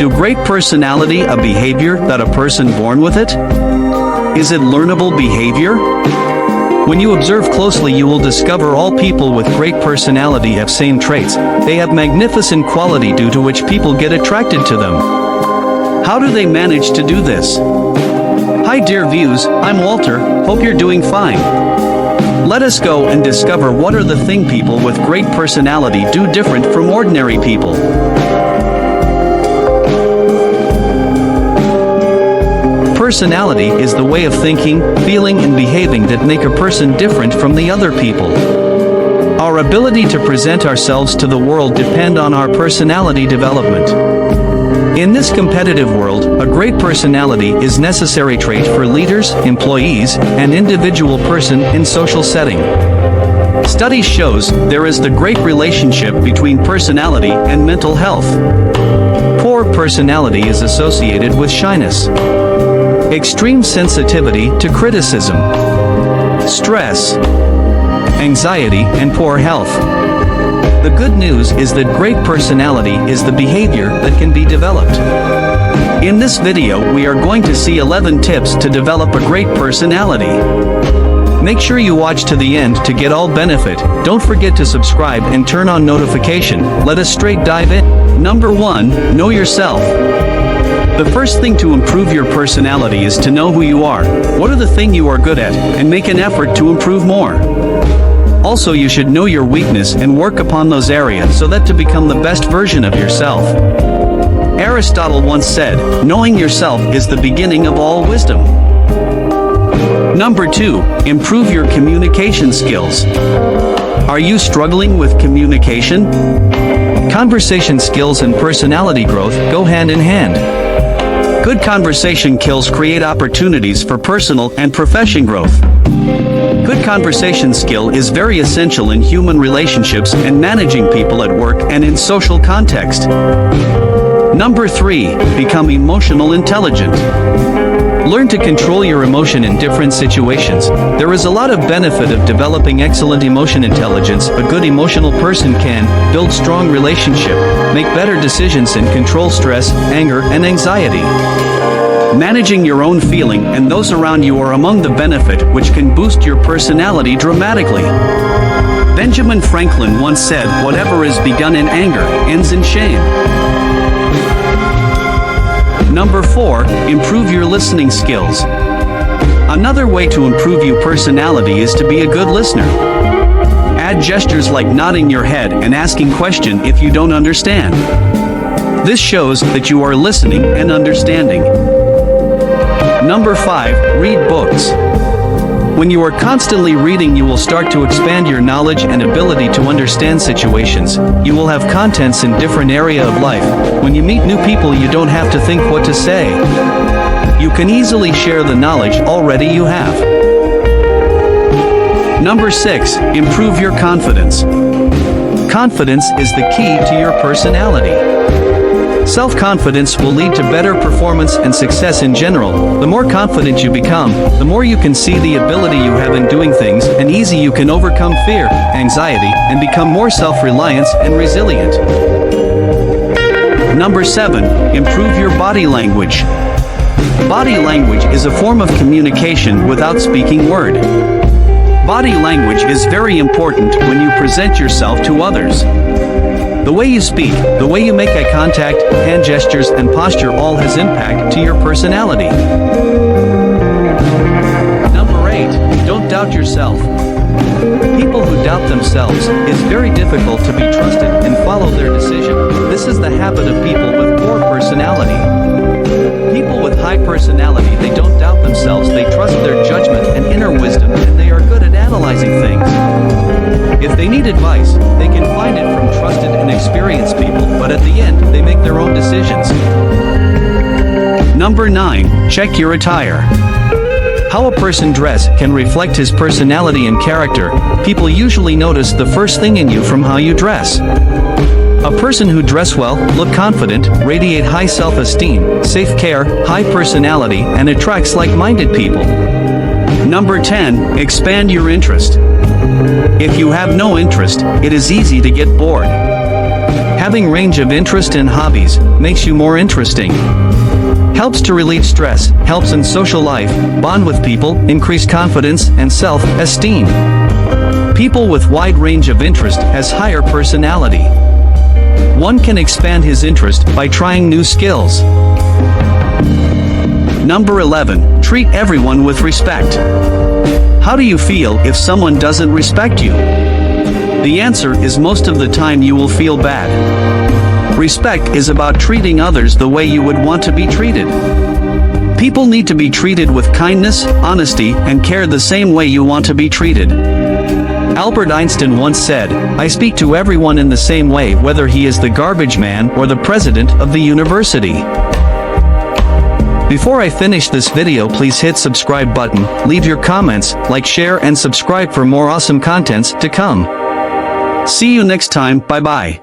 Do great personality a behavior that a person born with it? Is it learnable behavior? When you observe closely, you will discover all people with great personality have same traits. They have magnificent quality due to which people get attracted to them. How do they manage to do this? Hi dear views, I'm Walter, hope you're doing fine. Let us go and discover what are the thing people with great personality do different from ordinary people. Personality is the way of thinking, feeling and behaving that make a person different from the other people. Our ability to present ourselves to the world depend on our personality development. In this competitive world, a great personality is necessary trait for leaders, employees, and individual person in social setting. Studies shows there is the great relationship between personality and mental health. Poor personality is associated with shyness, extreme sensitivity to criticism, stress, anxiety, and poor health. The good news is that great personality is the behavior that can be developed. In this video, we are going to see 11 tips to develop a great personality. Make sure you watch to the end to get all benefit. Don't forget to subscribe and turn on notification. Let us straight dive in. Number 1, know yourself. The first thing to improve your personality is to know who you are, what are the things you are good at, and make an effort to improve more. Also, you should know your weakness and work upon those areas so that to become the best version of yourself. Aristotle once said, knowing yourself is the beginning of all wisdom. Number 2, improve your communication skills. Are you struggling with communication? Conversation skills and personality growth go hand in hand. Good conversation skills create opportunities for personal and professional growth. Good conversation skill is very essential in human relationships and managing people at work and in social context. Number 3, become emotional intelligent. Learn to control your emotion in different situations. There is a lot of benefit of developing excellent emotion intelligence. A good emotional person can build strong relationship, make better decisions and control stress, anger and anxiety. Managing your own feeling and those around you are among the benefit which can boost your personality dramatically. Benjamin Franklin once said, whatever is begun in anger ends in shame. Number 4, improve your listening skills. Another way to improve your personality is to be a good listener. Add gestures like nodding your head and asking questions if you don't understand. This shows that you are listening and understanding. Number 5, read books. When you are constantly reading, you will start to expand your knowledge and ability to understand situations. You will have contents in different area of life. When you meet new people, you don't have to think what to say. You can easily share the knowledge already you have. Number 6, improve your confidence. Confidence is the key to your personality. Self-confidence will lead to better performance and success in general. The more confident you become, the more you can see the ability you have in doing things, and easy you can overcome fear, anxiety, and become more self-reliant and resilient. Number 7, improve your body language. Body language is a form of communication without speaking word. Body language is very important when you present yourself to others. The way you speak, the way you make eye contact, hand gestures, and posture all has impact to your personality. Number 8, don't doubt yourself. People who doubt themselves, it's very difficult to be trusted and follow their decision. This is the habit of people with poor personality. People with high personality, they don't doubt themselves, they trust their judgment and inner wisdom, and they are good at analyzing things. If they need advice, they can find it from trusted and experienced people, but at the end, they make their own decisions. Number 9, check your attire. How a person dress can reflect his personality and character. People usually notice the first thing in you from how you dress. A person who dress well, look confident, radiate high self-esteem, safe care, high personality, and attracts like-minded people. Number 10, expand your interest. If you have no interest, it is easy to get bored. Having range of interest and hobbies makes you more interesting. Helps to relieve stress, helps in social life, bond with people, increase confidence and self-esteem. People with wide range of interest has higher personality. One can expand his interest by trying new skills. Number 11. Treat everyone with respect. How do you feel if someone doesn't respect you? The answer is most of the time you will feel bad. Respect is about treating others the way you would want to be treated. People need to be treated with kindness, honesty, and care the same way you want to be treated. Albert Einstein once said, "I speak to everyone in the same way, whether he is the garbage man or the president of the university." Before I finish this video, please hit subscribe button, leave your comments, like, share and subscribe for more awesome contents to come. See you next time, bye bye.